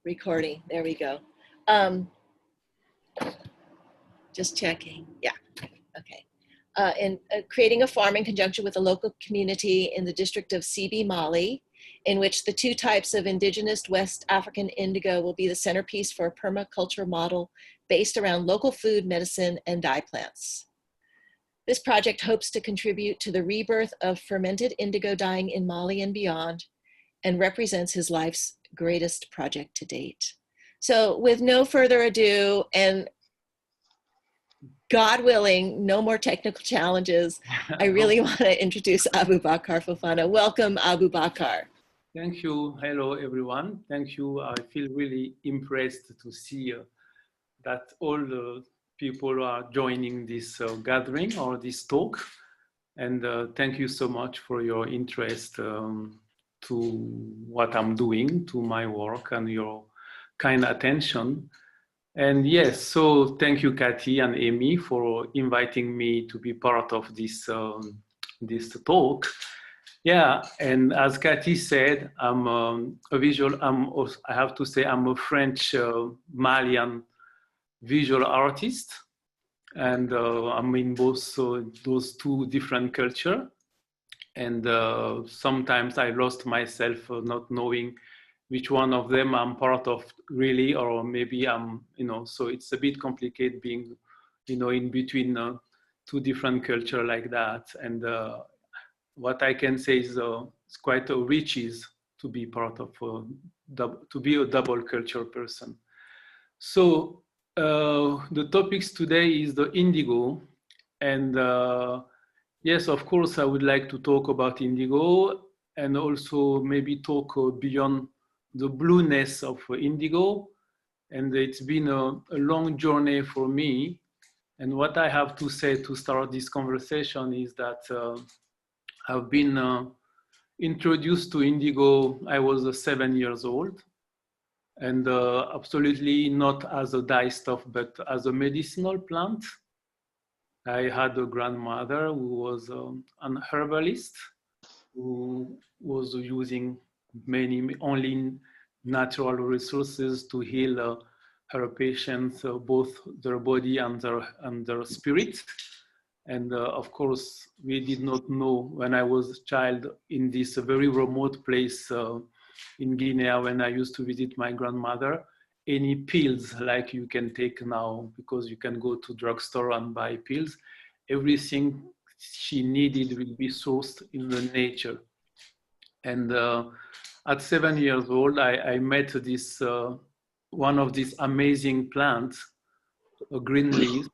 recording. There we go. Just checking. Yeah. Okay. And creating a farm in conjunction with a local community in the district of Siby, Mali, in which the two types of indigenous West African indigo will be the centerpiece for a permaculture model based around local food, medicine, and dye plants. This project hopes to contribute to the rebirth of fermented indigo dyeing in Mali and beyond, and represents his life's greatest project to date. So with no further ado, and God willing, no more technical challenges, I really want to introduce Aboubakar Fofana. Welcome, Aboubakar. Thank you. Hello, everyone. Thank you. I feel really impressed to see that all the people are joining this gathering or this talk. And thank you so much for your interest to what I'm doing, to my work, and your kind attention. And yes, so thank you, Kathy and Amy, for inviting me to be part of this, this talk. Yeah, and as Kathy said, I'm I have to say I'm a French Malian visual artist, and I'm in both those two different cultures. And sometimes I lost myself not knowing which one of them I'm part of really, or maybe I'm, so it's a bit complicated being, in between two different cultures like that. And what I can say is it's quite a riches to be part of, to be a double culture person. So the topics today is the indigo. And yes, of course, I would like to talk about indigo and also maybe talk beyond the blueness of indigo. And it's been a long journey for me. And what I have to say to start this conversation is that I've been introduced to indigo. I was 7 years old, and absolutely not as a dye stuff, but as a medicinal plant. I had a grandmother who was an herbalist who was using only natural resources to heal her patients, both their body and their spirit. And of course, we did not know when I was a child in this very remote place in Guinea, when I used to visit my grandmother, any pills like you can take now, because you can go to drugstore and buy pills. Everything she needed will be sourced in the nature. And at 7 years old, I met this one of these amazing plants, a green leaf.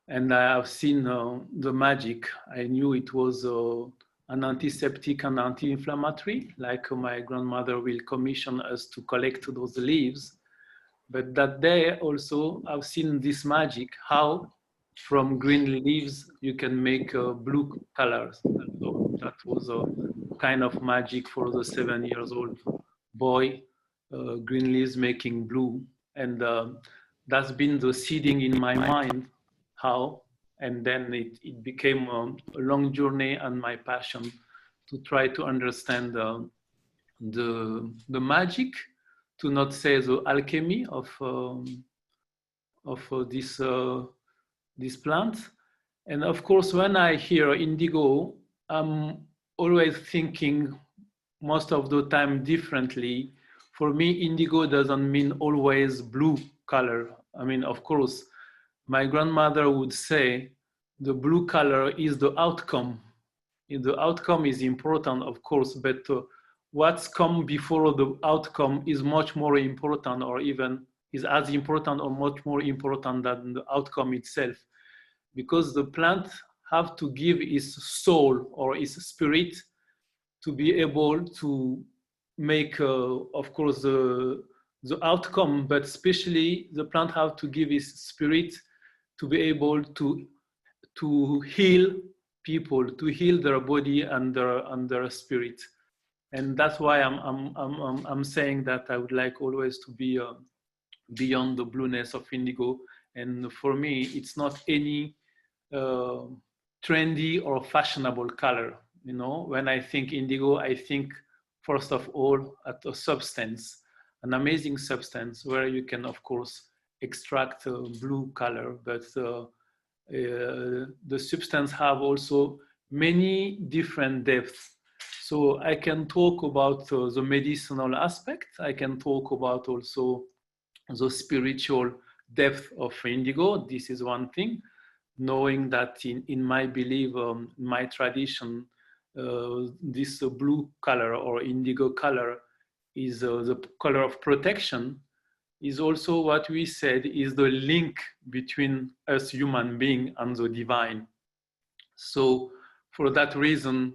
And I have seen the magic. I knew it was an antiseptic and anti-inflammatory, like my grandmother will commission us to collect those leaves. But that day also, I've seen this magic, how from green leaves you can make blue colors. So that was a kind of magic for the 7 years old boy, green leaves making blue. And that's been the seeding in my mind. How, and then it became a long journey and my passion to try to understand the magic, to not say the alchemy of this plant. And of course, when I hear indigo, I'm always thinking most of the time differently. For me, indigo doesn't mean always blue color. I mean, of course, my grandmother would say the blue color is the outcome. The outcome is important, of course, but what's come before the outcome is much more important, or even is as important or much more important than the outcome itself. Because the plant have to give its soul or its spirit to be able to make, of course, the outcome, but especially the plant have to give its spirit to be able to heal people, to heal their body and their spirit. And that's why I'm saying that I would like always to be beyond the blueness of indigo. And for me, it's not any trendy or fashionable color. When I think indigo, I think first of all at a substance. an amazing substance where you can, of course, extract blue color, but the substance have also many different depths. So I can talk about the medicinal aspect. I can talk about also the spiritual depth of indigo. This is one thing, knowing that in my belief, my tradition, this blue color or indigo color is the color of protection, is also what we said is the link between us human being and the divine. So for that reason,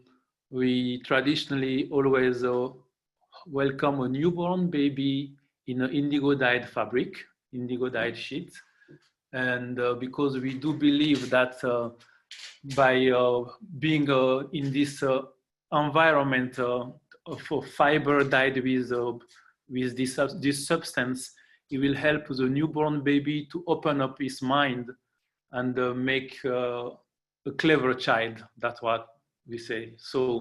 we traditionally always welcome a newborn baby in an indigo dyed fabric, indigo dyed sheet. And because we do believe that by being in this environment of fiber dyed with this substance, it will help the newborn baby to open up his mind and make a clever child. That's what we say. So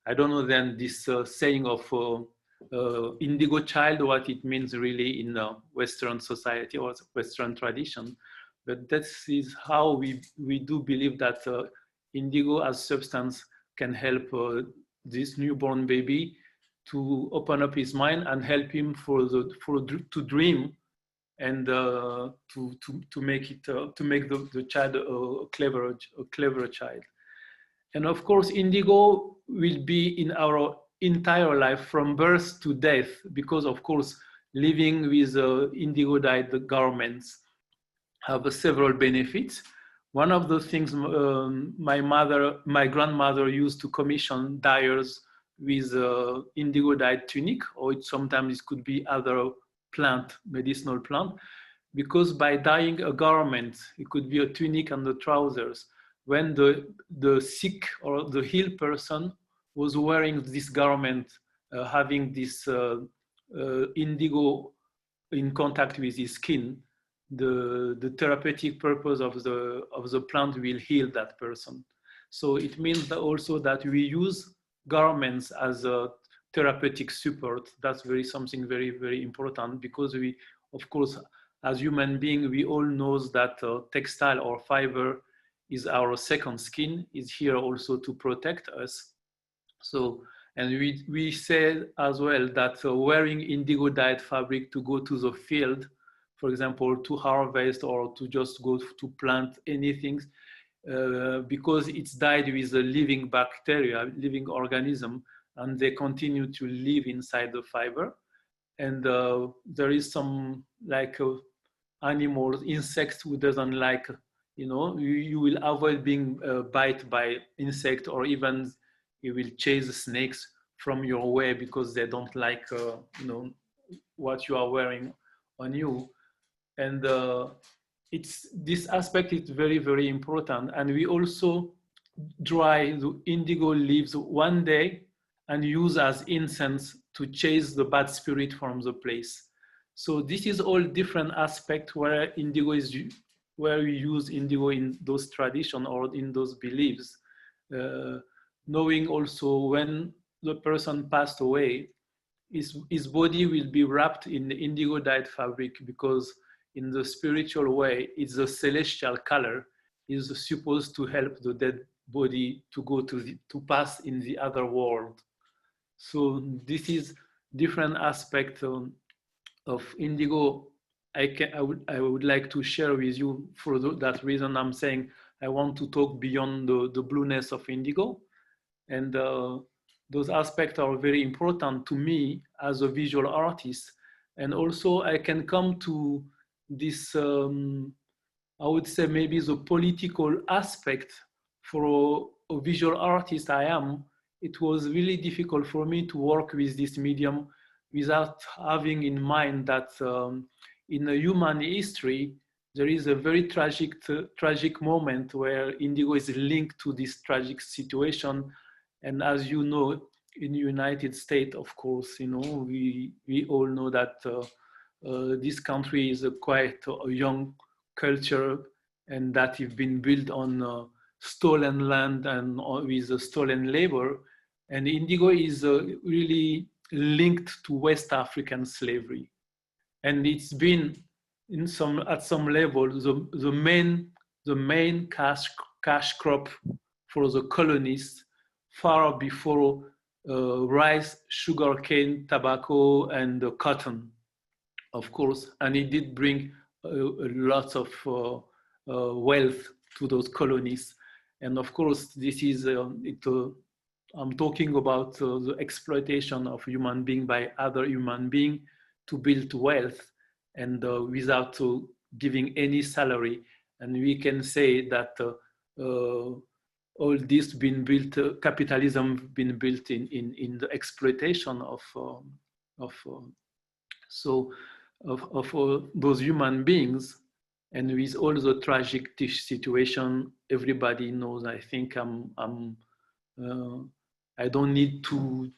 I don't know then this saying of indigo child, what it means really in Western society or Western tradition. But that is how we do believe that indigo as substance can help this newborn baby to open up his mind and help him to dream and to make it to make the child a clever child. And of course, indigo will be in our entire life from birth to death, because of course, living with indigo dyed garments have several benefits. One of the things my grandmother used to commission dyers with indigo dyed tunic, or sometimes it could be other plant, medicinal plant, because by dyeing a garment, it could be a tunic and the trousers, when the sick or the healed person was wearing this garment, having this indigo in contact with his skin, the therapeutic purpose of the plant will heal that person. So it means that also that we use garments as a therapeutic support. That's something very, very important, because we, of course, as human beings, we all know that textile or fiber is our second skin, is here also to protect us. So, and we said as well that wearing indigo dyed fabric to go to the field, for example, to harvest or to just go to plant anything, because it's dyed with a living bacteria, living organism, and they continue to live inside the fiber. And there is some like animals, insects who doesn't like, you will avoid being bite by insect, or even you will chase snakes from your way because they don't like, what you are wearing on you. And this aspect is very, very important. And we also dry the indigo leaves one day and use as incense to chase the bad spirit from the place. So this is all different aspects where indigo is, where we use indigo in those traditions or in those beliefs. Knowing also when the person passed away, his body will be wrapped in the indigo dyed fabric, because in the spiritual way, it's a celestial color, is supposed to help the dead body to go to pass in the other world. So this is different aspect of indigo. I would like to share with you. For that reason, I'm saying I want to talk beyond the blueness of indigo, and those aspects are very important to me as a visual artist. And also I can come to this, I would say maybe the political aspect. For a visual artist I am, it was really difficult for me to work with this medium without having in mind that in a human history, there is a very tragic moment where indigo is linked to this tragic situation. And as you know, in the United States, of course, we all know that this country is quite a young culture, and that it's been built on stolen land and with stolen labor. And indigo is really linked to West African slavery. And it's been at some level the main cash crop for the colonists far before rice, sugarcane, tobacco, and cotton, of course. And it did bring a lot of wealth to those colonies. And of course, this is I'm talking about the exploitation of human being by other human being to build wealth, and without giving any salary. And we can say that all this been built, capitalism been built in the exploitation of those human beings. And with all the tragic situation, everybody knows. I think I don't need to.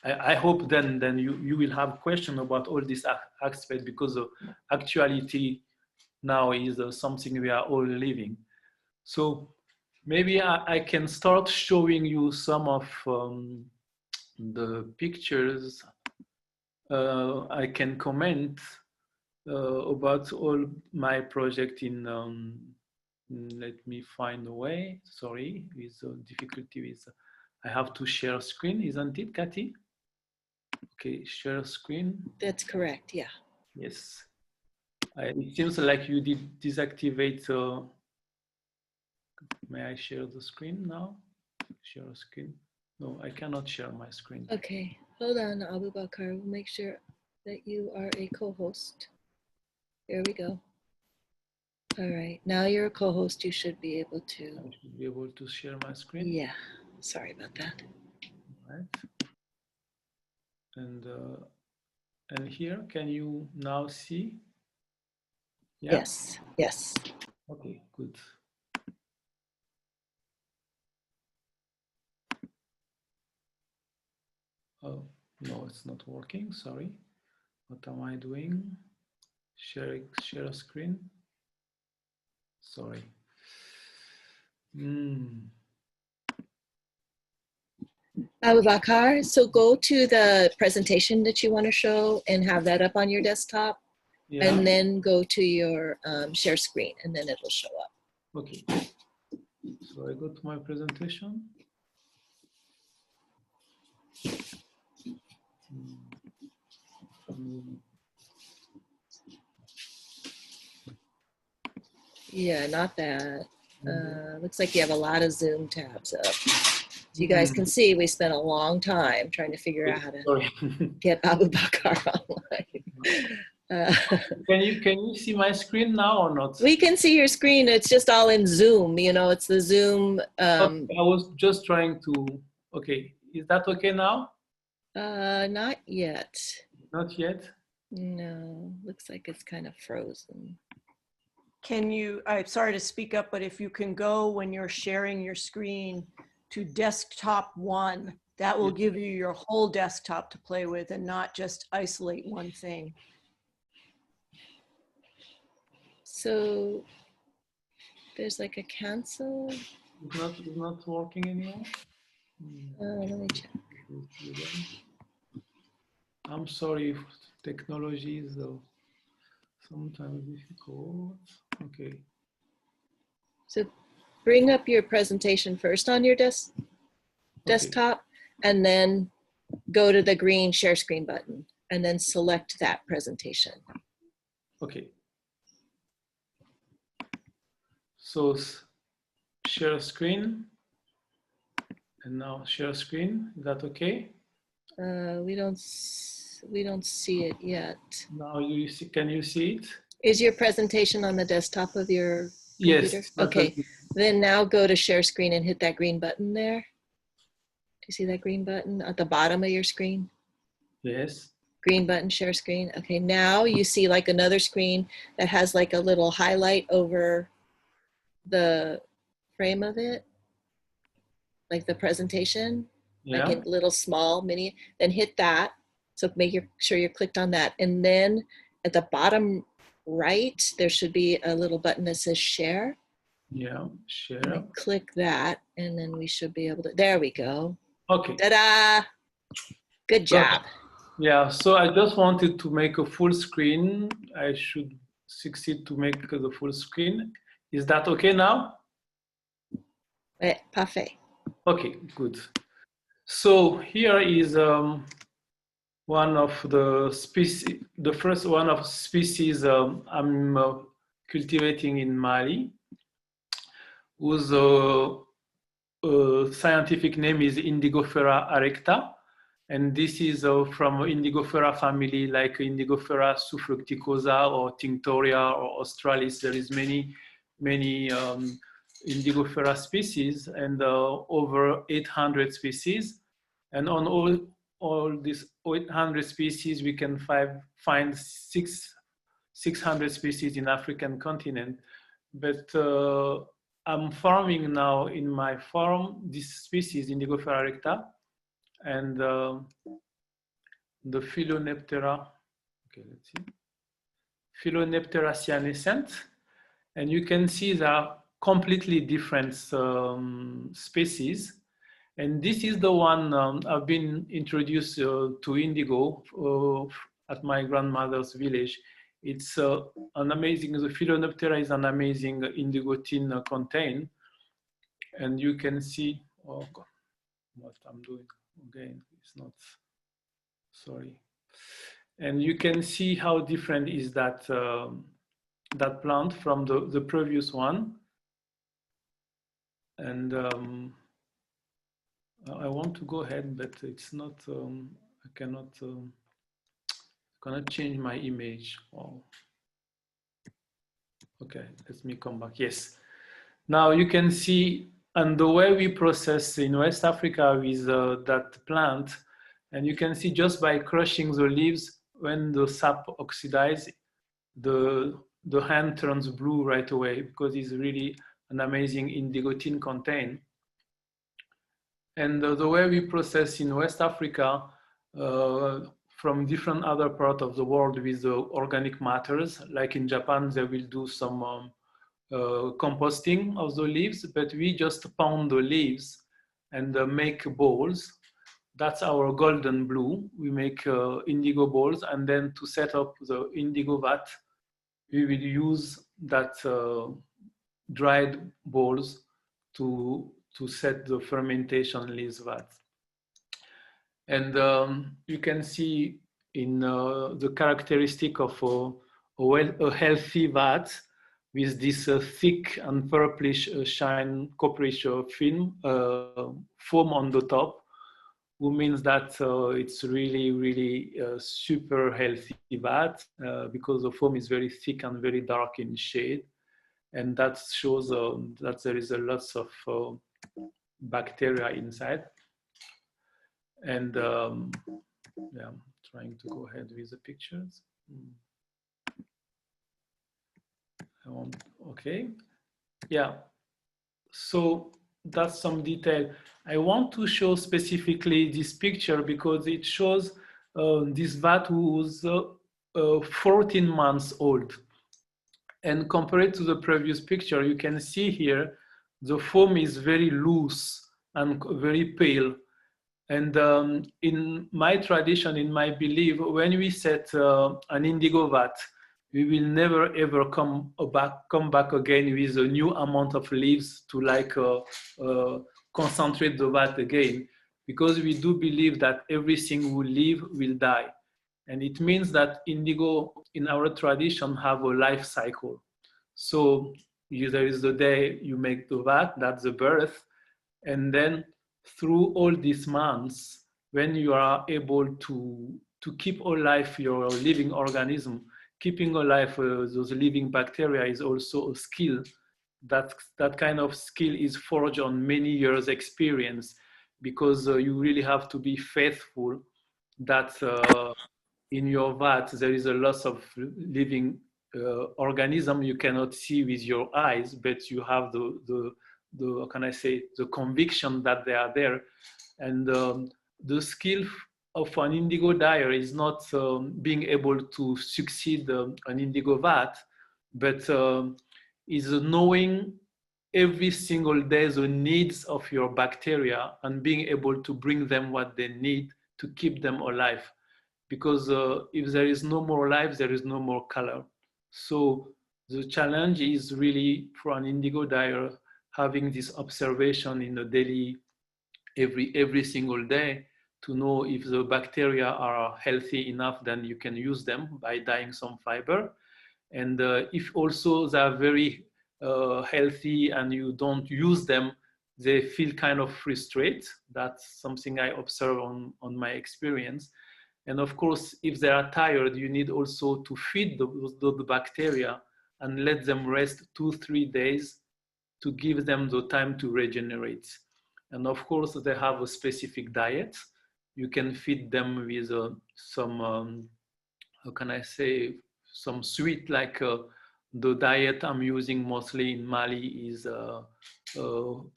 I hope then you will have questions about all this aspect, because the actuality now is something we are all living. So maybe I can start showing you some of the pictures. I can comment about all my project in, let me find a way, sorry, with difficulty with, I have to share screen, isn't it, Cathy? Okay, share screen. That's correct, yeah. Yes. It seems like you did deactivate, may I share the screen now? Share screen. No, I cannot share my screen. Okay, hold on, Aboubakar. We'll make sure that you are a co-host. There we go. All right, now you're a co-host. You should be able to. I should be able to share my screen. Yeah, sorry about that. All right. And here, can you now see? Yeah? Yes, yes. Okay, good. Oh, no, it's not working, sorry. What am I doing? Share a screen. Sorry. Aboubakar, so go to the presentation that you want to show and have that up on your desktop. Yeah. And then go to your share screen, and then it will show up. Okay. So I go to my presentation. Yeah, not that. Looks like you have a lot of Zoom tabs up. As you guys can see, we spent a long time trying to figure out how to get Aboubakar online. Can you see my screen now or not? We can see your screen. It's just all in Zoom. You know, it's the Zoom. I was just trying to. Okay, is that okay now? Not yet. Not yet? No, looks like it's kind of frozen. Can you, I'm sorry to speak up, but if you can go when you're sharing your screen to desktop 1, that will give you your whole desktop to play with and not just isolate one thing. So there's like a cancel. It's not working anymore? Let me check. I'm sorry if technology is sometimes difficult. Okay. So bring up your presentation first on your desktop, and then go to the green share screen button, and then select that presentation. Okay. So share screen, and now share screen. Is that okay? We don't see it yet. Now you see. Can you see it? Is your presentation on the desktop of your computer? Yes. Okay. Then now go to share screen and hit that green button there. Do you see that green button at the bottom of your screen? Yes. Green button, share screen. Okay, now you see like another screen that has like a little highlight over the frame of it, like the presentation, like a little small mini, then hit that. So make sure you're clicked on that. And then at the bottom right, there should be a little button that says share. Yeah, share. Click that, and then we should be able to, there we go. Okay. Ta-da! Good job. Yeah, so I just wanted to make a full screen. I should succeed to make the full screen. Is that okay now? Parfait. Okay, good. So here is one of the species, the first one of species I'm cultivating in Mali, whose scientific name is Indigofera arrecta. And this is from Indigofera family, like Indigofera subfructicosa or Tinctoria or Australis. There is many Indigofera species and over 800 species. And on all these 800 species, we can find 600 species in African continent. But I'm farming now in my farm this species, Indigofera arrecta, and the Philenoptera, okay, let's see, Philenoptera Cyanescens, and you can see they are completely different species. And this is the one I've been introduced to indigo at my grandmother's village. It's an amazing, the Philenoptera is an amazing indigo tin contain. And you can see, oh God, what I'm doing again, it's not, sorry. And you can see how different is that, that plant from the previous one. And I want to go ahead, but it's not, I cannot change my image. Oh. Okay, let me come back. Yes. Now you can see, and the way we process in West Africa with that plant, and you can see just by crushing the leaves, when the sap oxidizes, the hand turns blue right away because it's really an amazing indigo tin contain. And the way we process in West Africa from different other parts of the world with the organic matters, like in Japan, they will do some composting of the leaves, but we just pound the leaves and make balls. That's our golden blue. We make indigo balls, and then to set up the indigo vat, we will use that dried balls to set the fermentation leaves vat. And you can see in the characteristic of a healthy vat with this thick and purplish shine copperish film foam on the top, who means that it's really super healthy vat because the foam is very thick and very dark in shade, and that shows that there is a lots of bacteria inside. And yeah, I'm trying to go ahead with the pictures. Okay, yeah, so that's some detail. I want to show specifically this picture because it shows this vat who was 14 months old. And compared to the previous picture, you can see here, the foam is very loose and very pale. And in my tradition, in my belief, when we set an indigo vat, we will never ever come back again with a new amount of leaves to like concentrate the vat again, because we do believe that everything will live will die. And it means that indigo in our tradition have a life cycle. So there is the day you make the vat, that's the birth. And then through all these months, when you are able to keep alive your living organism, keeping alive those living bacteria is also a skill. That kind of skill is forged on many years experience, because you really have to be faithful that in your vat there is a lot of living organism you cannot see with your eyes, but you have the how can I say, the conviction that they are there. And the skill of an indigo dyer is not being able to succeed an indigo vat, but is knowing every single day the needs of your bacteria and being able to bring them what they need to keep them alive. Because if there is no more life, there is no more color. So the challenge is really for an indigo dyer having this observation in the daily, every single day, to know if the bacteria are healthy enough, then you can use them by dyeing some fiber. And if also they are very healthy and you don't use them, they feel kind of frustrated. That's something I observe on my experience. And of course, if they are tired, you need also to feed the bacteria and let them rest 2-3 days to give them the time to regenerate. And of course, they have a specific diet. You can feed them with some, how can I say, some sweet, like the diet I'm using mostly in Mali is,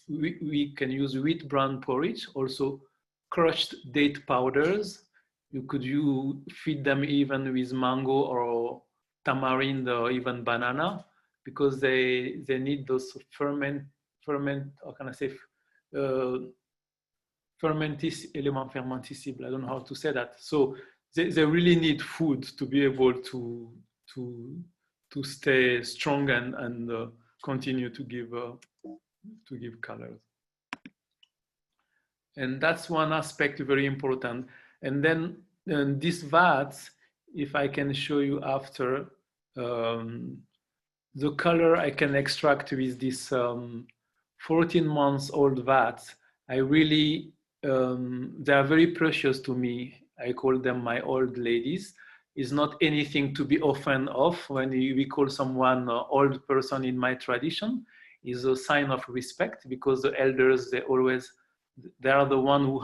we can use wheat bran porridge, also crushed date powders. You could feed them even with mango or tamarind or even banana, because they need those ferment, how can I say, element fermenticible. I don't know how to say that. So they really need food to be able to stay strong and continue to give colors. And that's one aspect very important. And then these vats, if I can show you after, the color I can extract with this 14 months old vats, I really, they are very precious to me. I call them my old ladies. It's not anything to be offended of. When we call someone old person in my tradition, is a sign of respect, because the elders, they are the one who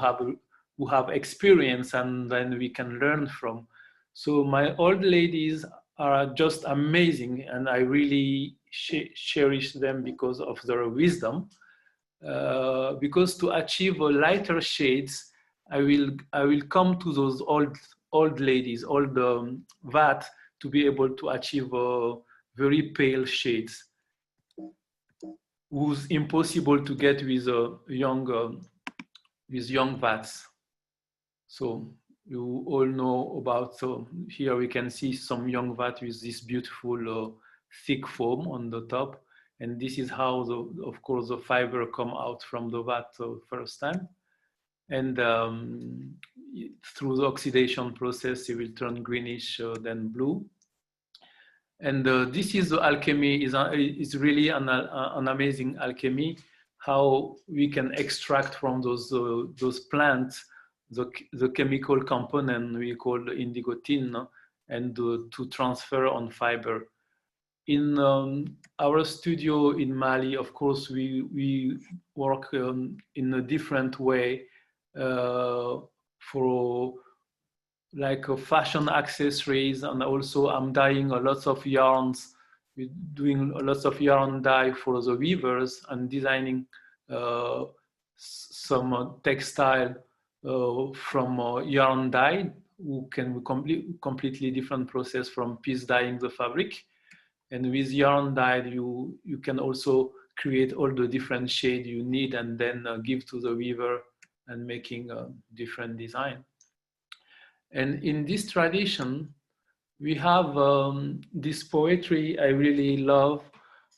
have experience, and then we can learn from. So my old ladies are just amazing, and I really cherish them because of their wisdom. Because to achieve lighter shades, I will come to those old ladies, old vat, to be able to achieve very pale shades, who's impossible to get with young vats. So you all know about, here we can see some young vat with this beautiful thick foam on the top. And this is how, of course, the fiber come out from the vat first time. And through the oxidation process, it will turn greenish, then blue. And this is the alchemy, is really an amazing alchemy, how we can extract from those plants the chemical component we call indigotin, and to transfer on fiber. In our studio in Mali, of course, we work in a different way for like fashion accessories, and also I'm dyeing a lot of yarns. We're doing lots of yarn dye for the weavers and designing some textile from yarn dye, who can completely different process from piece dyeing the fabric. And with yarn dye, you can also create all the different shade you need, and then give to the weaver and making a different design. And in this tradition, we have this poetry I really love,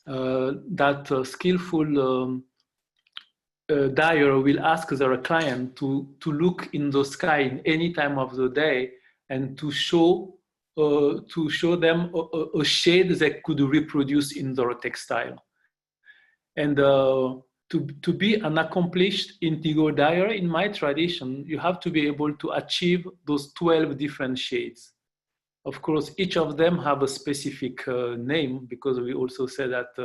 that skillful dyer will ask their client to look in the sky in any time of the day, and to show them a shade that could reproduce in their textile. And to be an accomplished indigo dyer in my tradition, you have to be able to achieve those 12 different shades. Of course, each of them have a specific name, because we also say that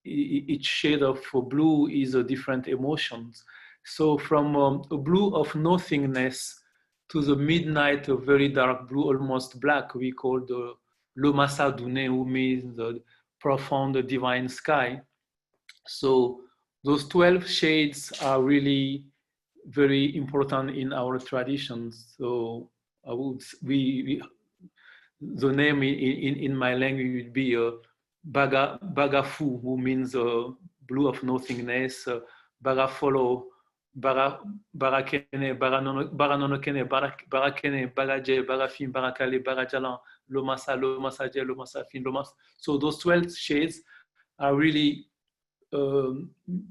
each shade of blue is a different emotions. So from a blue of nothingness to the midnight, a very dark blue, almost black, we call the Lomasa Dune, who means the profound divine sky. So those 12 shades are really very important in our traditions. So the name in my language would be Bagafu, who means blue of nothingness, Bagafolo barakene, baranonokene, barakene, baraje, barafin, barakale, barajalan, lomasa, lomasaje, lomasafin, lomas. So those 12 shades are really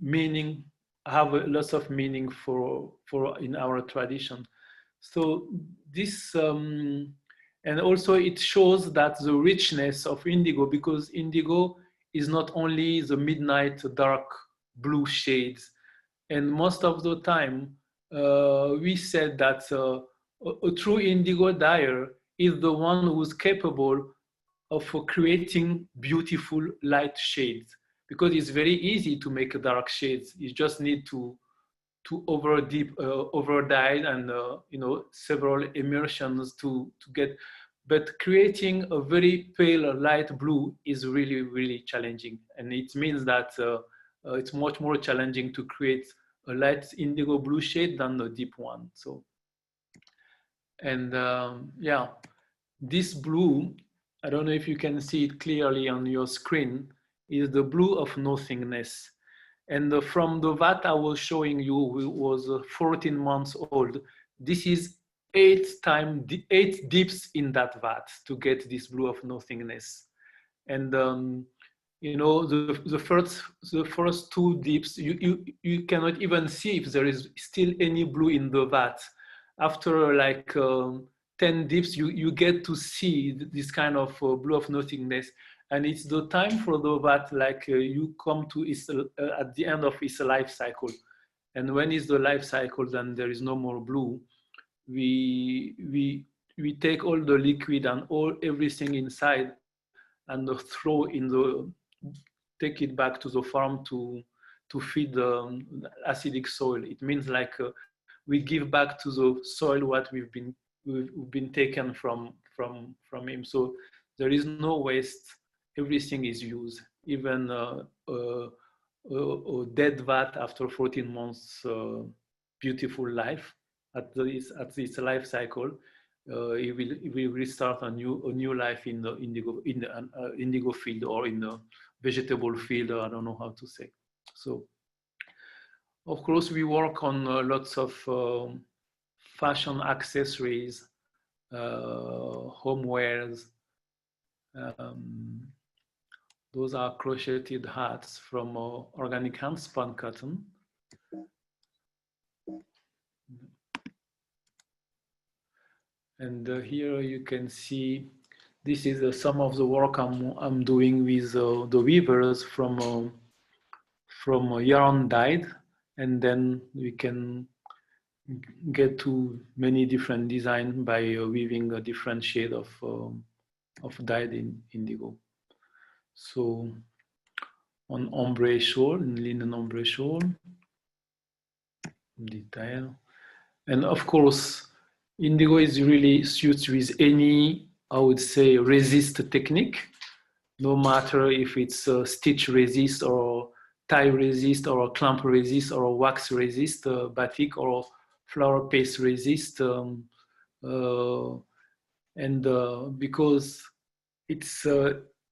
meaning, have lots of meaning for in our tradition. So this, and also it shows that the richness of indigo, because indigo is not only the midnight dark blue shades, and most of the time we said that a true indigo dyer is the one who's capable of creating beautiful light shades, because it's very easy to make dark shades. You just need to over dye and you know, several immersions to get. But creating a very pale light blue is really, really challenging, and it means that it's much more challenging to create a light indigo blue shade than a deep one. So, and yeah, this blue, I don't know if you can see it clearly on your screen, is the blue of nothingness. And from the vat I was showing you, who was 14 months old, this is 8 dips in that vat to get this blue of nothingness. And you know, the first 2 dips, you cannot even see if there is still any blue in the vat. After like 10 dips, you get to see this kind of blue of nothingness. And it's the time for the vat, like you come to its, at the end of its life cycle. And when it's the life cycle, then there is no more blue. We take all the liquid and everything inside and throw in the, take it back to the farm to feed the acidic soil. It means like we give back to the soil what we've been taken from him. So there is no waste. Everything is used, even a dead vat after 14 months beautiful life at this life cycle. It will restart a new life in the indigo field, or in the vegetable field. I don't know how to say. So, of course, we work on lots of fashion accessories, homewares. Those are crocheted hats from organic hand-spun cotton. And here you can see, this is some of the work I'm doing with the weavers from yarn dyed, and then we can get to many different designs by weaving a different shade of dyed indigo. So on ombre shawl, in linen ombre shawl, detail. And of course, indigo is really suits with any, I would say, resist technique, no matter if it's stitch resist or tie resist or clamp resist or wax resist, batik or flower paste resist. Because it's,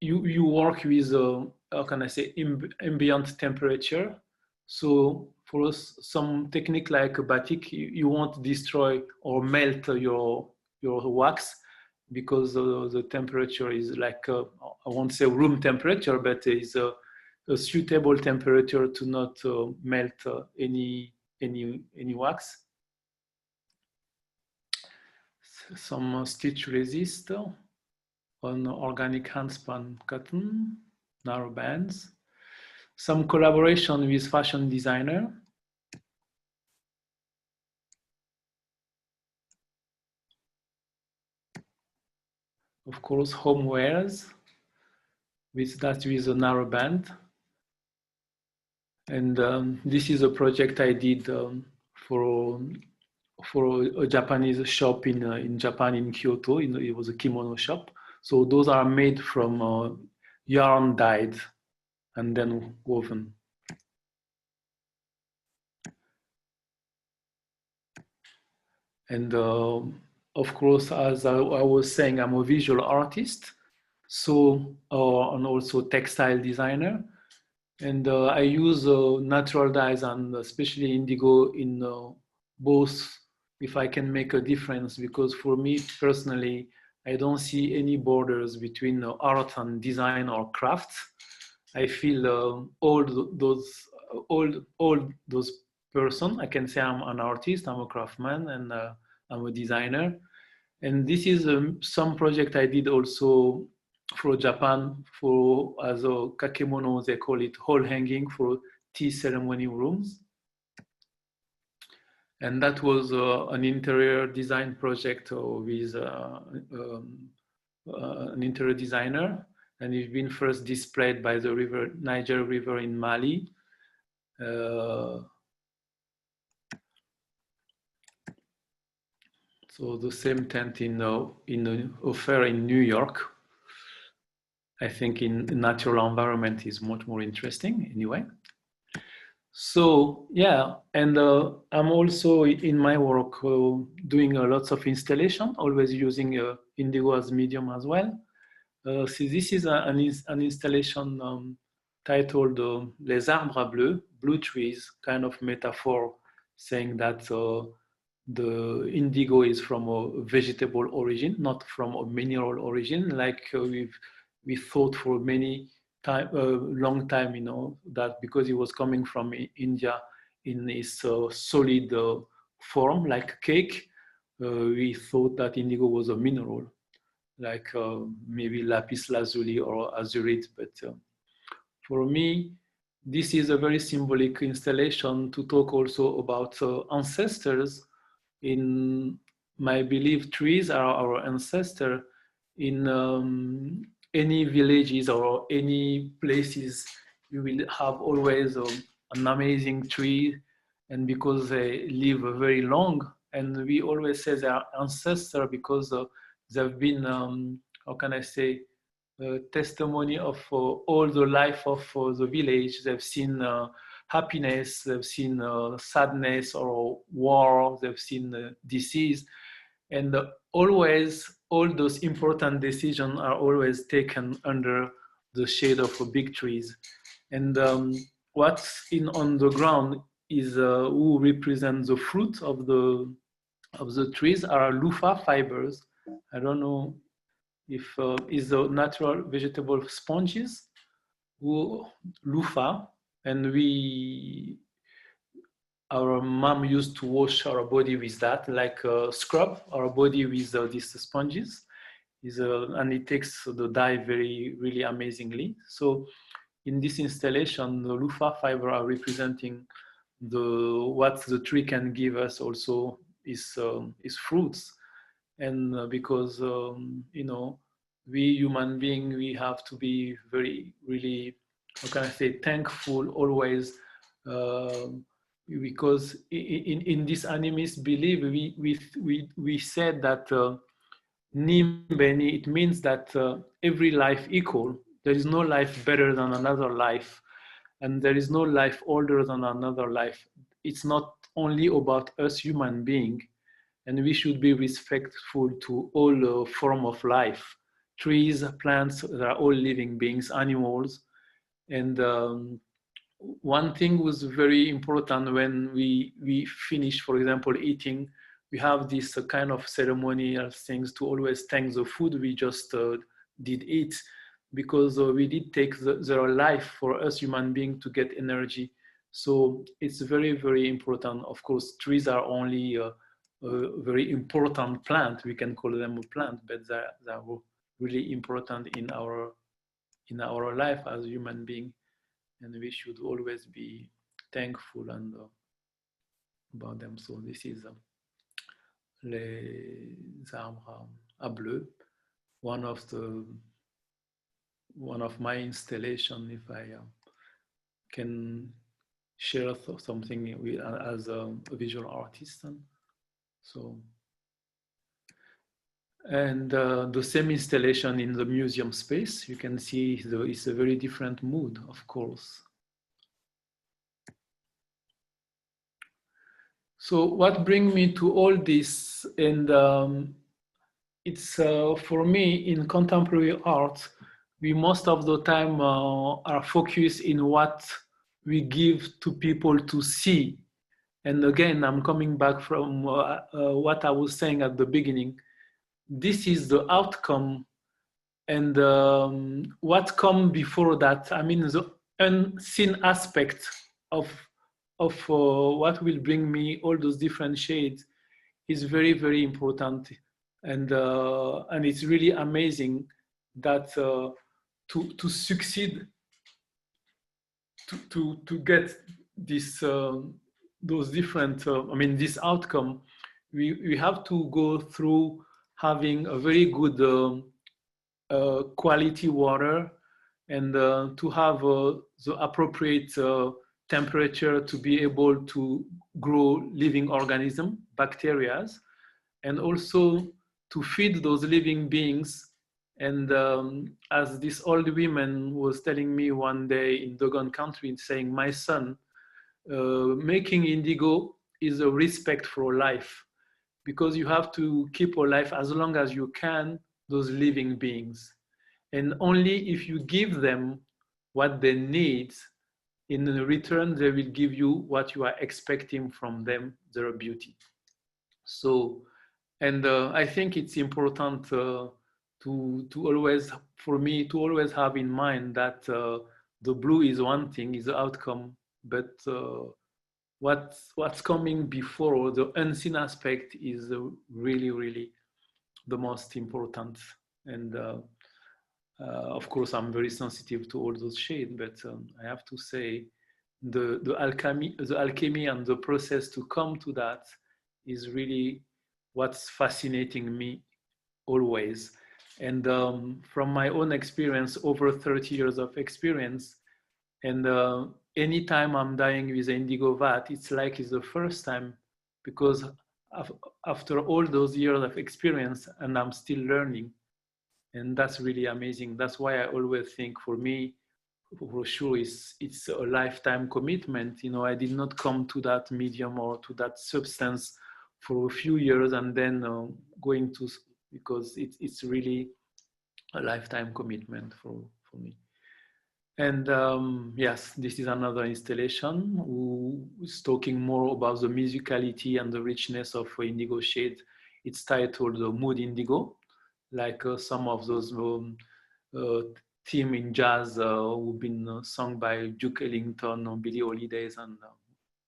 you work with, how can I say, ambient temperature. So for some technique like batik, you won't destroy or melt your wax, because the temperature is like, I won't say room temperature, but it's a suitable temperature to not melt any wax. Some stitch resist on organic hand-spun cotton, narrow bands. Some collaboration with fashion designer. Of course, homewares with a narrow band. And this is a project I did for a Japanese shop in Japan, in Kyoto. It was a kimono shop. So those are made from yarn dyed and then woven. And of course, as I was saying, I'm a visual artist, so and also textile designer. And I use natural dyes and especially indigo in both if I can make a difference, because for me personally, I don't see any borders between art and design or craft. I feel all those person. I can say I'm an artist, I'm a craftsman, and I'm a designer. And this is some project I did also for Japan for as a kakemono, they call it hall hanging for tea ceremony rooms. And that was an interior design project with an interior designer, and it's been first displayed by the river Niger River in Mali. So the same tent in a fair in New York. I think in natural environment is much more interesting anyway. So yeah, and I'm also in my work doing lots of installation, always using indigo as medium as well. So this is an installation titled Les arbres bleus, blue trees, kind of metaphor saying that the indigo is from a vegetable origin, not from a mineral origin, like we thought for many time, long time, you know, that because it was coming from India in its solid form, like cake, we thought that indigo was a mineral, like maybe lapis lazuli or azurite. But for me, this is a very symbolic installation to talk also about ancestors. In my belief, trees are our ancestor. In any villages or any places, you will have always an amazing tree, and because they live very long, and we always say they are ancestor because they've been, how can I say, testimony of all the life of the village. They've seen happiness, they've seen sadness or war, they've seen disease, and always all those important decisions are always taken under the shade of big trees. And what's on the ground is who represents the fruit of the trees are loofah fibers. I don't know if is the natural vegetable sponges, who loofah, and our mom used to wash our body with that, like scrub our body with these sponges. And it takes the dye really amazingly. So in this installation, the loofah fiber are representing what the tree can give us also is fruits. And because you know, we human beings, we have to be very really, how can I say, thankful always, because in this animist belief we said that Nimbeni, it means that every life equal. There is no life better than another life, and there is no life older than another life. It's not only about us human being, and we should be respectful to all form of life. Trees, plants, they are all living beings, animals. And one thing was very important when we finish, for example, eating. We have this kind of ceremonial things to always thank the food we just did eat, because we did take their life for us human beings to get energy. So it's very important. Of course, trees are only a very important plant. We can call them a plant, but they're really important in our life as human beings, and we should always be thankful and about them. So this is les arbres à bleu, one of my installation, if I can share something with, as a visual artist. So, and the same installation in the museum space, you can see it's a very different mood, of course. So what brings me to all this, and it's for me in contemporary art, we most of the time are focused in what we give to people to see. And again, I'm coming back from what I was saying at the beginning. This is the outcome, and what comes before that, I mean, the unseen aspect of what will bring me all those different shades is very, very important. And it's really amazing that to succeed, to get this those different I mean this outcome, we have to go through having a very good quality water, and to have the appropriate temperature to be able to grow living organism, bacteria, and also to feed those living beings. And as this old woman was telling me one day in Dogon country, saying, my son, making indigo is a respect for life, because you have to keep alive as long as you can those living beings. And only if you give them what they need, in return, they will give you what you are expecting from them, their beauty. So, and I think it's important to always, for me, to always have in mind that the blue is one thing, is the outcome, but what's coming before, the unseen aspect, is really, really the most important. And of course, I'm very sensitive to all those shades, but I have to say the alchemy and the process to come to that is really what's fascinating me always. And from my own experience, over 30 years of experience, and anytime I'm dying with indigo vat, it's like it's the first time, because after all those years of experience, and I'm still learning. And that's really amazing. That's why I always think, for me, for sure, it's a lifetime commitment. You know, I did not come to that medium or to that substance for a few years and then going to, because it's really a lifetime commitment for me. And yes, this is another installation who is talking more about the musicality and the richness of indigo shade. It's titled Mood Indigo, like some of those theme in jazz who've been sung by Duke Ellington or Billie Holiday, and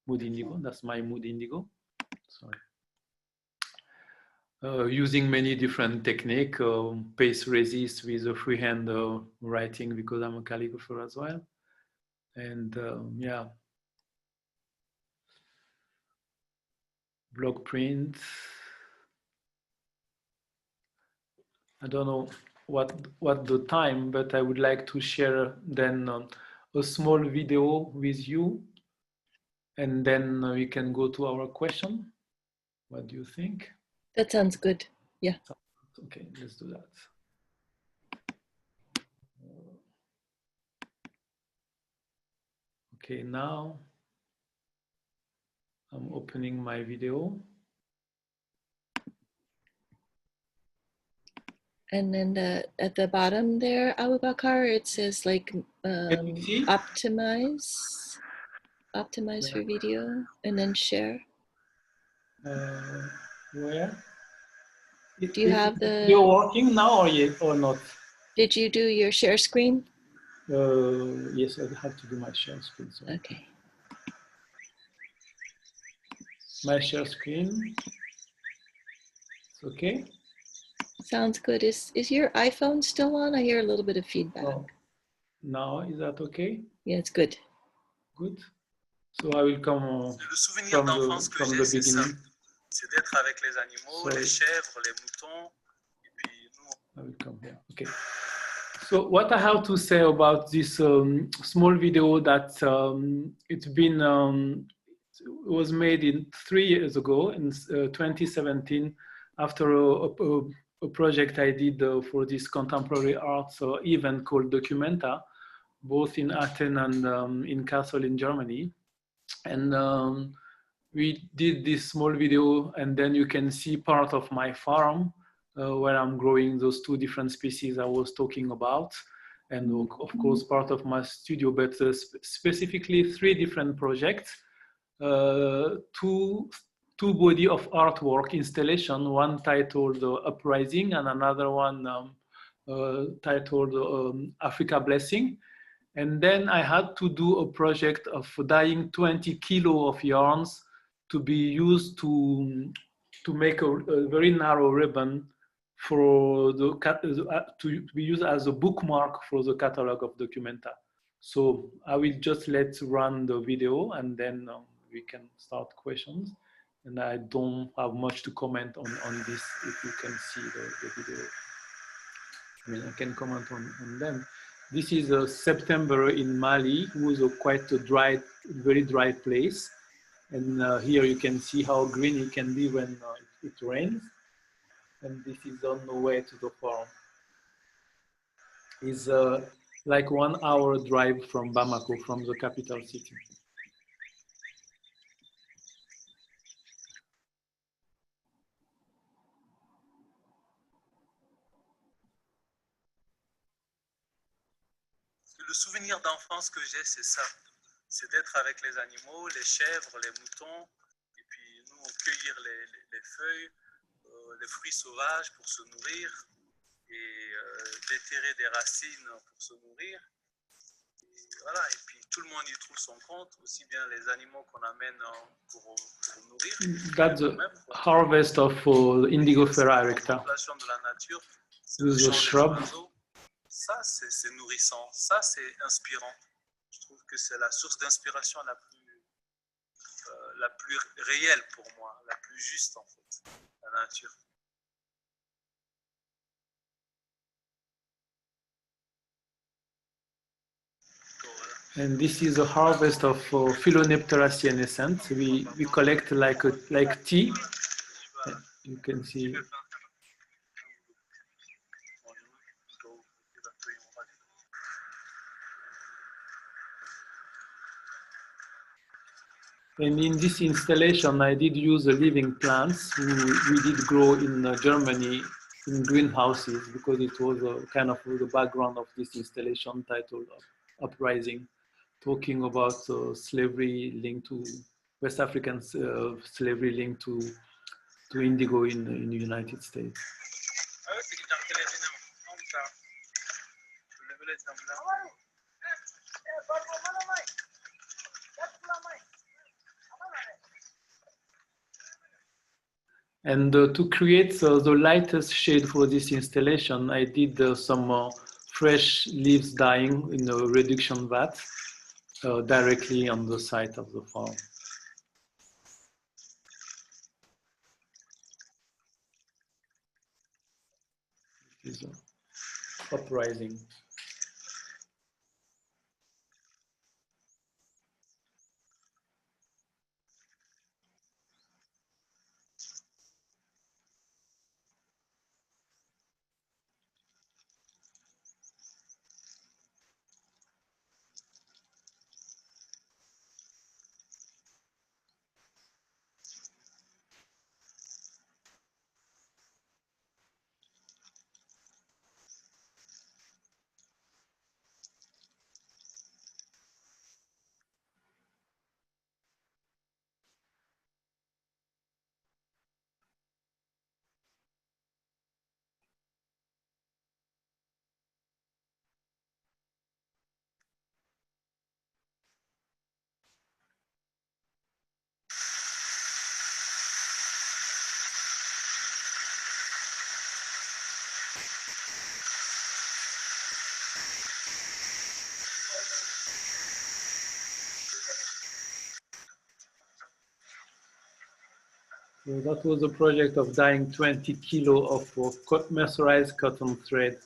Mood Indigo. That's my Mood Indigo. Sorry. Using many different techniques, paste resist with a freehand writing, because I'm a calligrapher as well. And yeah, block print. I don't know what the time, but I would like to share then a small video with you, and then we can go to our question. What do you think? That sounds good. Yeah. Okay, let's do that. Okay, now I'm opening my video. And then at the bottom there, Aboubakar, it says like optimize for video, and then share. Where? Do you have the? You're working now or not? Did you do your share screen? Yes, I have to do my share screen. So. Okay. My share screen. It's okay. Sounds good. Is your iPhone still on? I hear a little bit of feedback. Oh. Now, is that okay? Yeah, it's good. Good. So I will come from the beginning. C'est d'être avec les animaux, les chèvres, les moutons, et puis nous. I will come here. Okay. So what I have to say about this small video that it was made in 3 years ago in 2017, after a project I did for this contemporary art event called Documenta, both in Athens and in Kassel in Germany. And we did this small video, and then you can see part of my farm where I'm growing those 2 different species I was talking about. and of course part of my studio, but specifically 3 different projects, two body of artwork installation, one titled Uprising and another one titled Africa Blessing. And then I had to do a project of dyeing 20 kilo of yarns to be used to make a very narrow ribbon for to be used as a bookmark for the catalog of Documenta. So I will just let run the video and then we can start questions. And I don't have much to comment on this if you can see the video. I mean, I can comment on them. This is September in Mali, it was quite a dry, very dry place. And here you can see how green it can be when it rains. And this is on the way to the farm. It's like 1 hour drive from Bamako, from the capital city. Le souvenir d'enfance que j'ai, c'est ça. C'est d'être avec les animaux, les chèvres, les moutons, et puis nous, cueillir les feuilles, les fruits sauvages pour se nourrir, et déterrer des racines pour se nourrir. Et voilà, et puis tout le monde y trouve son compte, aussi bien les animaux qu'on amène pour nourrir. That's the harvest of Indigofera Arrecta. De la nature, with the shrub. Ça, c'est nourrissant, ça, c'est inspirant. Je trouve que c'est la source d'inspiration la plus réelle pour moi, la plus juste en fait, la nature. And this is a harvest of Philenoptera Cyanescens. We collect like tea. You can see. And in this installation, I did use living plants we did grow in Germany in greenhouses, because it was kind of the background of this installation titled Uprising, talking about slavery linked to West African slavery linked to indigo in the United States. And to create the lightest shade for this installation, I did some fresh leaves dyeing in a reduction vat directly on the site of the farm. This is Uprising. So that was a project of dyeing 20 kilo of mercerized cotton thread.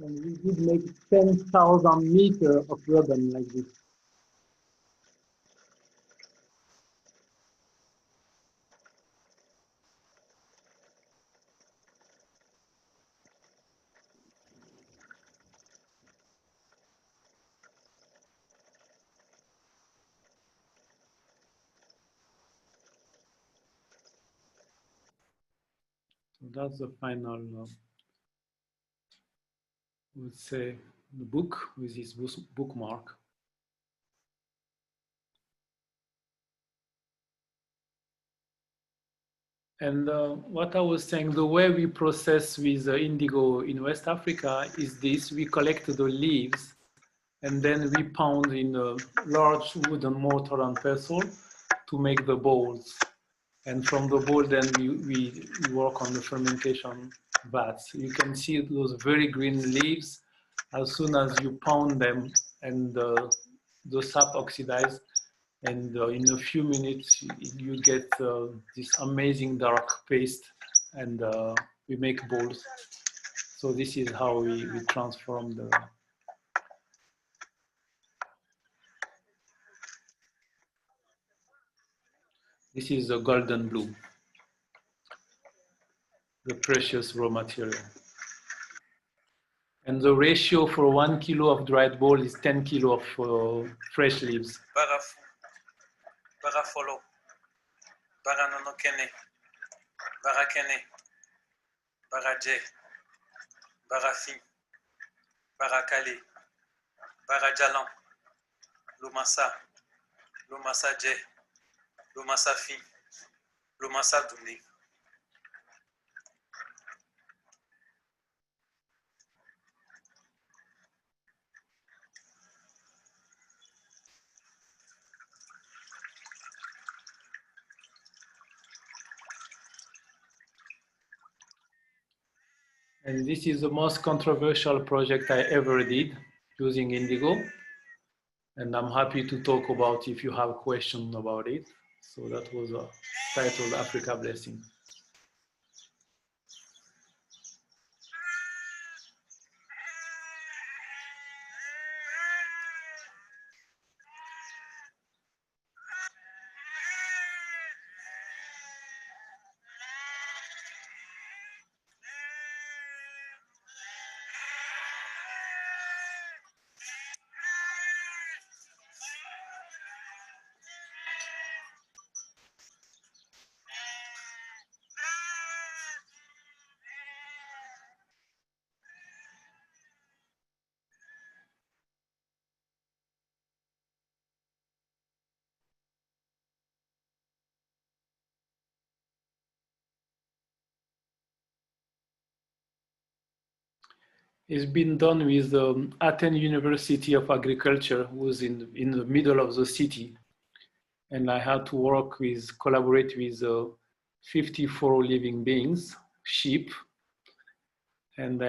And we did make 10,000 meters of ribbon like this. So that's the final, I would say, the book with this bookmark. And what I was saying, the way we process with indigo in West Africa is this: we collect the leaves and then we pound in a large wooden mortar and pestle to make the balls. And from the ball, then we work on the fermentation vats. You can see those very green leaves. As soon as you pound them and the sap oxidizes, and in a few minutes you get this amazing dark paste, and we make balls. So this is how we transform the. This is the golden blue, the precious raw material. And the ratio for 1 kilo of dried ball is 10 kilo of fresh leaves. Barafu, barafolo, baranonokene, barakene, baraje, barafi, barakale, barajalan, lumasa, lumasaje, lumasafi, lumasaduni. And this is the most controversial project I ever did using indigo. And I'm happy to talk about if you have questions about it. So that was titled Africa Blessing. It's been done with the Athens University of Agriculture, who's in the middle of the city. And I had to collaborate with 54 living beings, sheep, and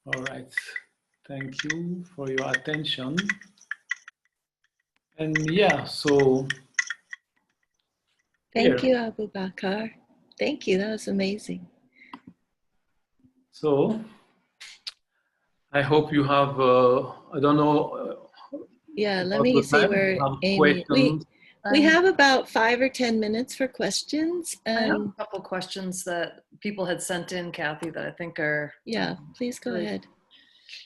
all right. Thank you for your attention. And yeah, so. Thank you, Aboubakar. Thank you. That was amazing. So I hope you have, I don't know. Yeah, let me see where Amy, we have about 5 or 10 minutes for questions. I have a couple questions that people had sent in, Kathy, that I think are. Yeah, please go ahead.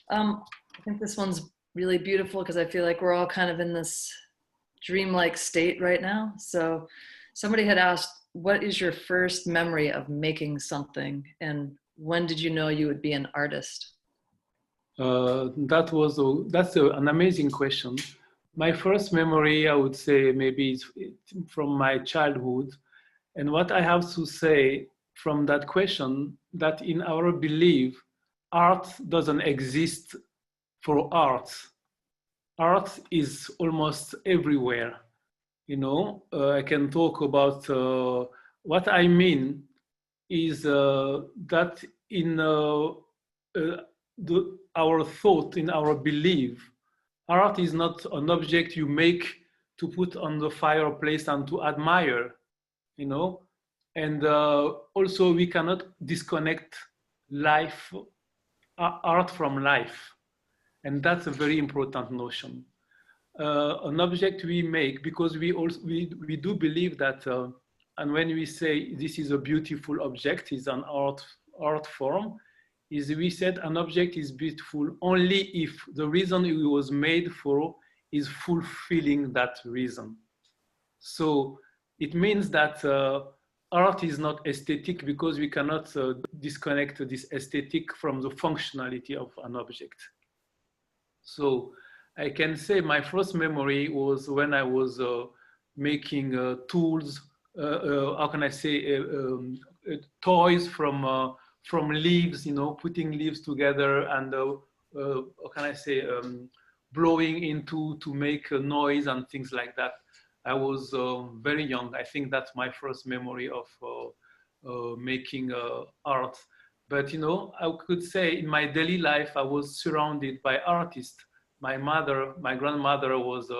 I think this one's really beautiful because I feel like we're all kind of in this dreamlike state right now. So somebody had asked, what is your first memory of making something? And when did you know you would be an artist? That's an amazing question. My first memory, I would say, maybe is from my childhood. And what I have to say from that question, that in our belief, art doesn't exist for art. Art is almost everywhere. You know, I can talk about what I mean is that in our thought, in our belief, art is not an object you make to put on the fireplace and to admire, you know. And also we cannot disconnect life, art from life. And that's a very important notion. An object we make, because we do believe that, and when we say this is a beautiful object, is an art form, is we said an object is beautiful only if the reason it was made for is fulfilling that reason. So it means that art is not aesthetic because we cannot disconnect this aesthetic from the functionality of an object. So I can say my first memory was when I was making tools, how can I say, toys from leaves, you know, putting leaves together and, how can I say, blowing into to make a noise and things like that. I was very young. I think that's my first memory of making art. But, you know, I could say in my daily life, I was surrounded by artists. My mother, my grandmother was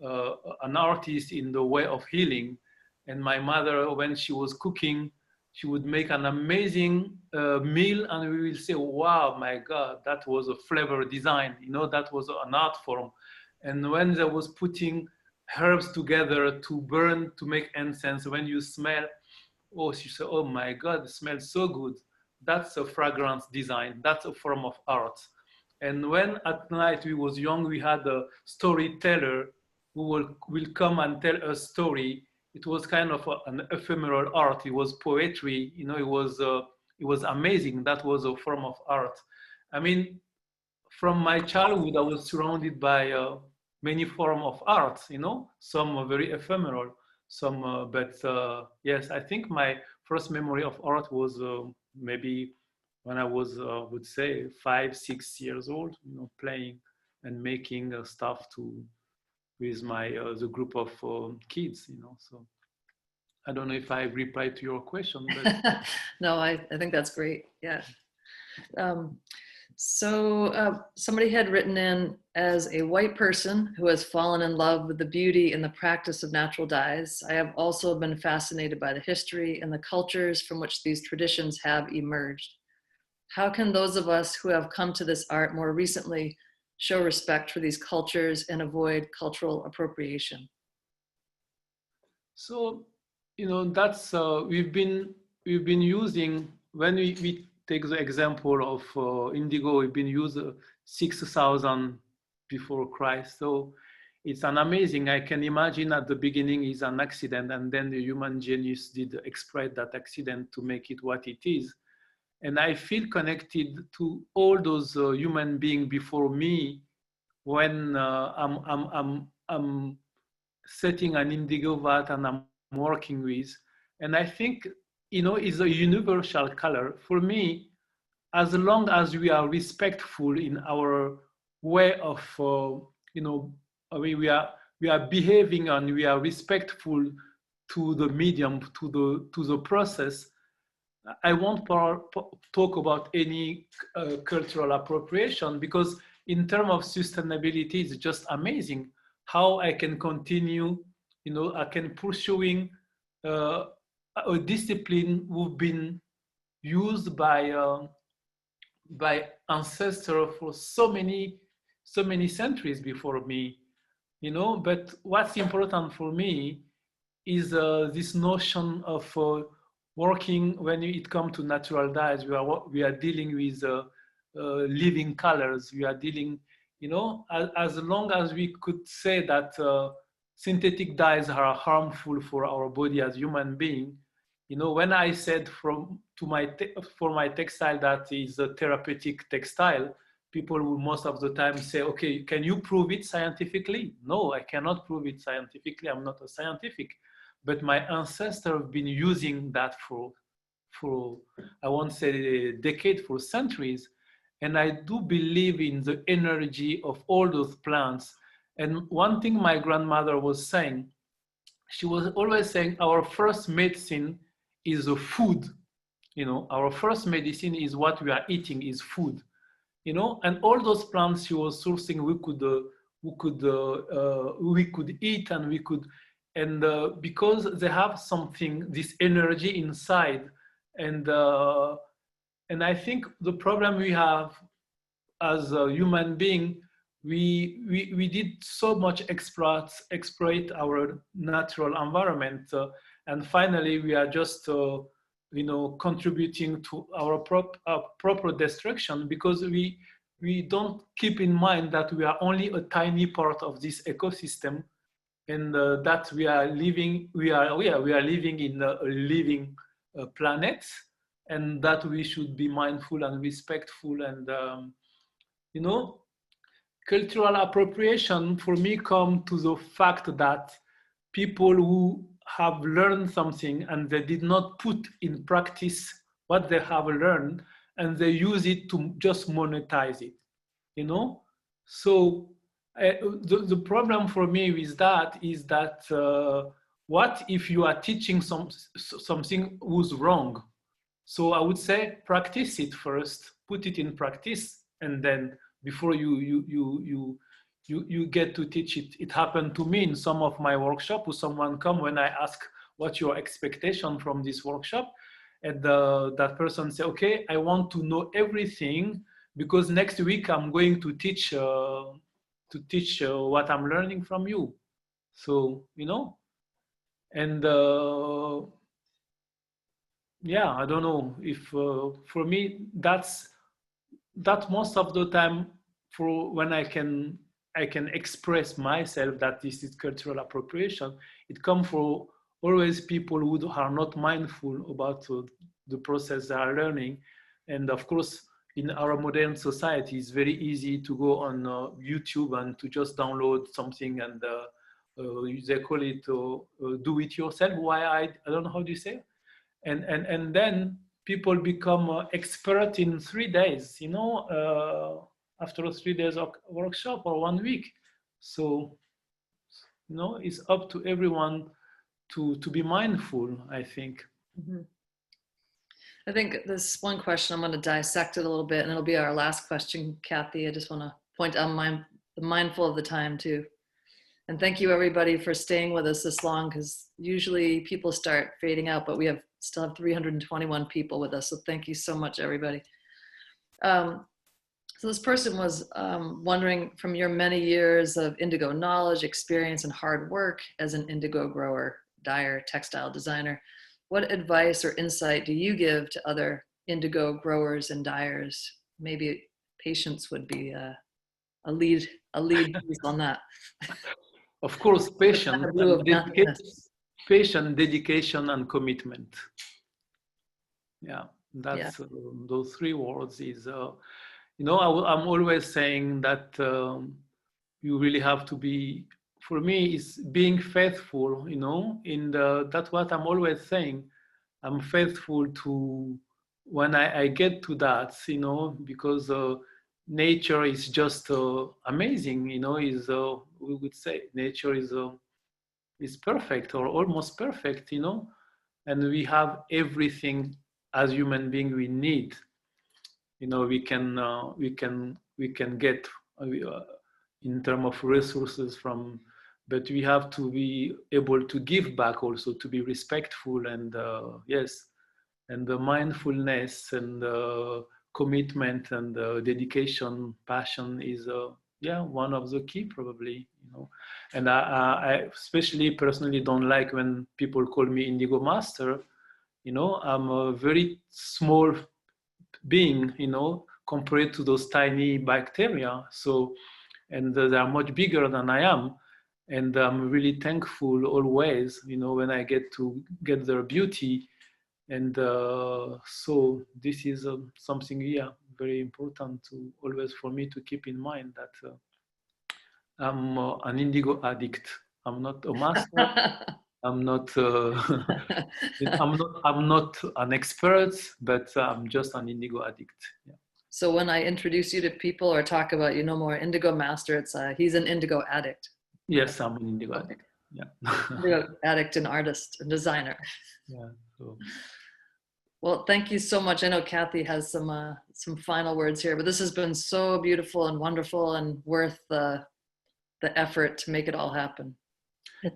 an artist in the way of healing. And my mother, when she was cooking, she would make an amazing meal and we will say, wow, my God, that was a flavor design. You know, that was an art form. And when there was putting herbs together to burn, to make incense, when you smell, oh, she said, oh my God, it smells so good. That's a fragrance design. That's a form of art. And when at night we was young, we had a storyteller who will come and tell a story. It was kind of an ephemeral art. It was poetry. You know, it was amazing. That was a form of art. I mean, from my childhood, I was surrounded by many forms of art. You know, some are very ephemeral, some. But yes, I think my first memory of art was maybe when I was, would say, 5, 6 years old. You know, playing and making stuff with my the group of kids, you know. So I don't know if I replied to your question, but no, I think that's great. Yeah. So somebody had written in, as a white person who has fallen in love with the beauty and the practice of natural dyes, I have also been fascinated by the history and the cultures from which these traditions have emerged. How can those of us who have come to this art more recently show respect for these cultures and avoid cultural appropriation? So, you know, that's we've been using, when we take the example of indigo, we've been using 6,000 before Christ. So it's an amazing. I can imagine at the beginning is an accident, and then the human genius did exploit that accident to make it what it is. And I feel connected to all those human beings before me when I'm setting an indigo vat and I'm working with. And I think, you know, it's a universal color. For me, as long as we are respectful in our way of, you know, I mean, we are behaving and we are respectful to the medium, to the process, I won't talk about any cultural appropriation, because in terms of sustainability, it's just amazing how I can continue, you know, I can pursuing a discipline who've been used by ancestors for so many centuries before me, you know. But what's important for me is this notion of working. When it comes to natural dyes, we are dealing with living colors. We are dealing, you know, as long as we could say that synthetic dyes are harmful for our body as human being. You know, when I said for my textile that is a therapeutic textile, people will most of the time say, okay, can you prove it scientifically? No, I cannot prove it scientifically. I'm not a scientific. But my ancestors have been using that for I won't say a decade, for centuries. And I do believe in the energy of all those plants. And one thing my grandmother was saying, she was always saying, our first medicine is the food. You know, our first medicine is what we are eating, is food. You know, and all those plants she was sourcing, we could eat, and we could, and because they have something, this energy inside, and I think the problem we have as a human being, we did so much exploit our natural environment, and finally we are just you know, contributing to our proper destruction, because we don't keep in mind that we are only a tiny part of this ecosystem, and that we are living in a living planet, and that we should be mindful and respectful. And you know, cultural appropriation for me come to the fact that people who have learned something and they did not put in practice what they have learned, and they use it to just monetize it, you know? So the problem for me is that what if you are teaching something who's wrong? So I would say practice it first, put it in practice, and then before you get to teach it. It happened to me in some of my workshops, where someone come when I ask what's your expectation from this workshop, and that person say, okay, I want to know everything, because next week I'm going to teach what I'm learning from you. So, you know, and yeah, I don't know if for me that most of the time, for when I can express myself that this is cultural appropriation, it comes for always people who are not mindful about the process they are learning. And of course, in our modern society, it's very easy to go on YouTube and to just download something, and they call it do it yourself. I don't know how do you say, and then people become expert in 3 days, you know, after 3 days of workshop or 1 week. So, you know, it's up to everyone to be mindful, I think. Mm-hmm. I think this one question, I'm going to dissect it a little bit, and it'll be our last question, Kathy. I just want to point out, I'm mindful of the time too. And thank you everybody for staying with us this long, because usually people start fading out, but we still have 321 people with us. So thank you so much, everybody. So this person was wondering, from your many years of indigo knowledge, experience, and hard work as an indigo grower, dyer, textile designer, what advice or insight do you give to other indigo growers and dyers? Maybe patience would be a lead piece on that. Of course, patience, dedication, and commitment. Yeah, that's those 3 words is, you know, I'm always saying that you really have to be, for me, is being faithful, you know, that's what I'm always saying. I'm faithful to when I get to that, you know, because nature is just amazing, you know, we would say nature is perfect, or almost perfect, you know, and we have everything as human being we need. You know, we can get in terms of resources from, but we have to be able to give back also, to be respectful, and yes, and the mindfulness and commitment and dedication, passion is one of the key, probably, you know. And I especially personally don't like when people call me indigo master. You know, I'm a very small being, you know, compared to those tiny bacteria. So, and they are much bigger than I am. And I'm really thankful always, you know, when I get to get their beauty. And so this is something, very important to always for me to keep in mind, that I'm an indigo addict. I'm not a master. I'm not I'm not an expert, but I'm just an indigo addict. Yeah. So when I introduce you to people or talk about, you know, more indigo master, it's he's an indigo addict. Yes, I'm an indigo addict. Yeah. Indigo addict and artist and designer. Yeah. So. Well, thank you so much. I know Kathy has some final words here, but this has been so beautiful and wonderful and worth the effort to make it all happen.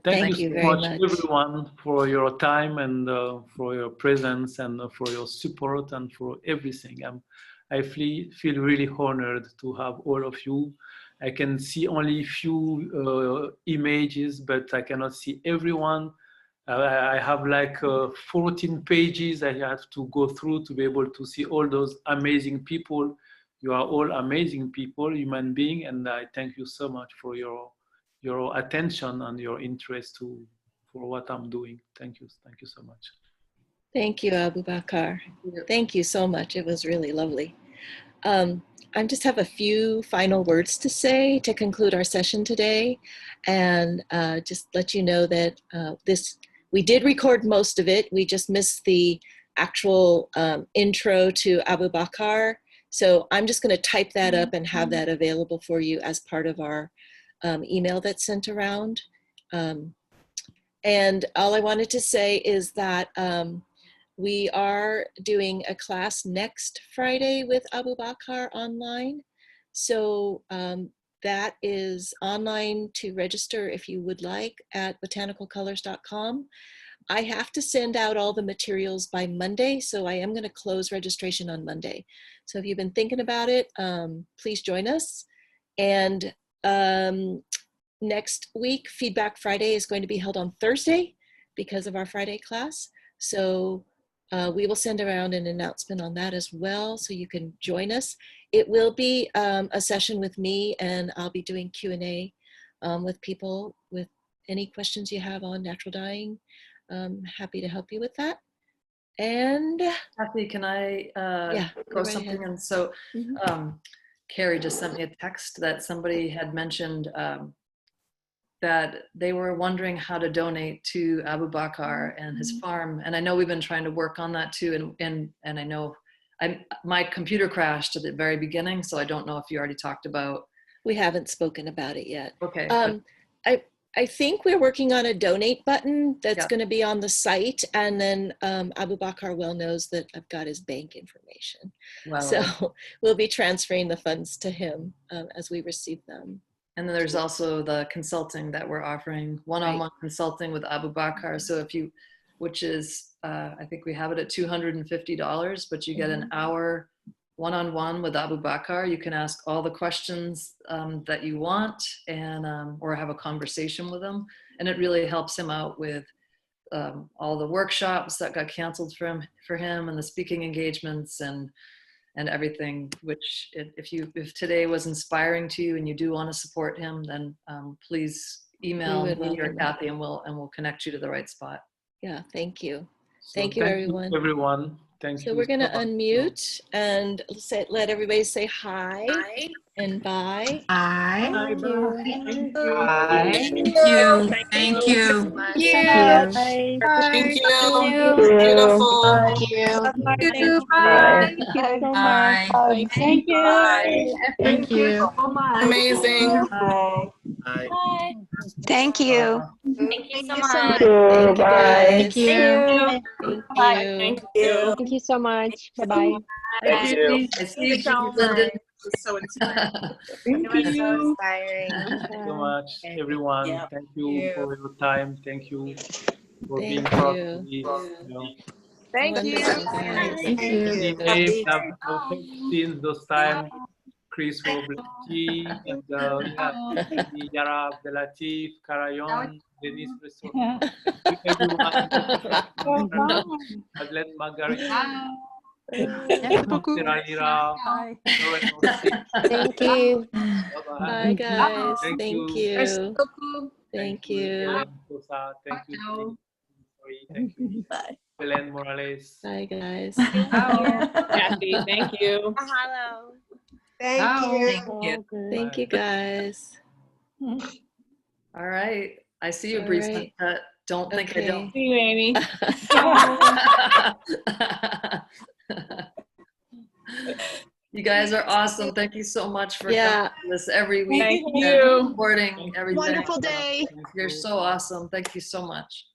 Thank you so very much, everyone, for your time and for your presence and for your support and for everything. I feel really honored to have all of you. I can see only few images, but I cannot see everyone. I have like 14 pages I have to go through to be able to see all those amazing people. You are all amazing people, human beings, and I thank you so much for your attention and your interest for what I'm doing. Thank you so much. Thank you, Aboubakar. Thank you so much. It was really lovely. I just have a few final words to say to conclude our session today, and just let you know that we did record most of it. We just missed the actual intro to Aboubakar. So I'm just going to type that up and have that available for you as part of our email that's sent around. And all I wanted to say is that we are doing a class next Friday with Aboubakar online. So that is online to register if you would like at botanicalcolors.com. I have to send out all the materials by Monday, so I am going to close registration on Monday. So if you've been thinking about it, please join us. And next week, Feedback Friday is going to be held on Thursday because of our Friday class. So we will send around an announcement on that as well, so you can join us. It will be a session with me, and I'll be doing Q&A with people with any questions you have on natural dyeing. Happy to help you with that. And Kathy, can I throw something in? So Carrie just sent me a text that somebody had mentioned that they were wondering how to donate to Aboubakar and his farm. And I know we've been trying to work on that too. And I know my computer crashed at the very beginning, so I don't know if you already talked about. We haven't spoken about it yet. Okay. I think we're working on a donate button that's going to be on the site, and then Aboubakar well knows that I've got his bank information. Wow. So we'll be transferring the funds to him as we receive them. And then there's also the consulting that we're offering, one-on-one consulting with Aboubakar. So if you, which is, I think we have it at $250, but you get an hour one-on-one with Aboubakar. You can ask all the questions that you want, and or have a conversation with him. And it really helps him out with all the workshops that got canceled for him and the speaking engagements and everything, which if today was inspiring to you and you do want to support him, then please email me or Kathy and we'll connect you to the right spot. Yeah, thank you. So thank you, everyone. Thank you. So we're going to unmute and let everybody say hi and bye. Hi. Thank you. Thank you. Thank you. Thank you. Thank you. Beautiful. Thank you. Bye. Bye. Thank you. Thank you. Amazing. Bye. Thank you. Thank you so much. Thank you, guys. Thank you. Thank you. Thank you so much. Bye-bye. Thank you. I see you, Lyndon. So inspiring. It was so inspiring. Thank you so much, everyone. Yeah. Thank you for your time. Thank you for being Thank part you. of this. Thank you. Thank you. I've seen those times. Chris Robleti and Yara Abdelatif, Karayon, Denis Resort, everyone, Madeleine Margarita, Ira, Thank you. Bye, guys. Thank you. Thank you. Thank you. Bye. Helen Morales. Bye, guys. Kathy, thank you. Hello. Thank you. Thank you, guys. All right. I see you, All Breeze. right. Don't think I don't. See you, Amy. You guys are awesome. Thank you so much for Yeah. coming to this every week. Thank and you. Supporting everything. Wonderful day. You're so awesome. Thank you so much.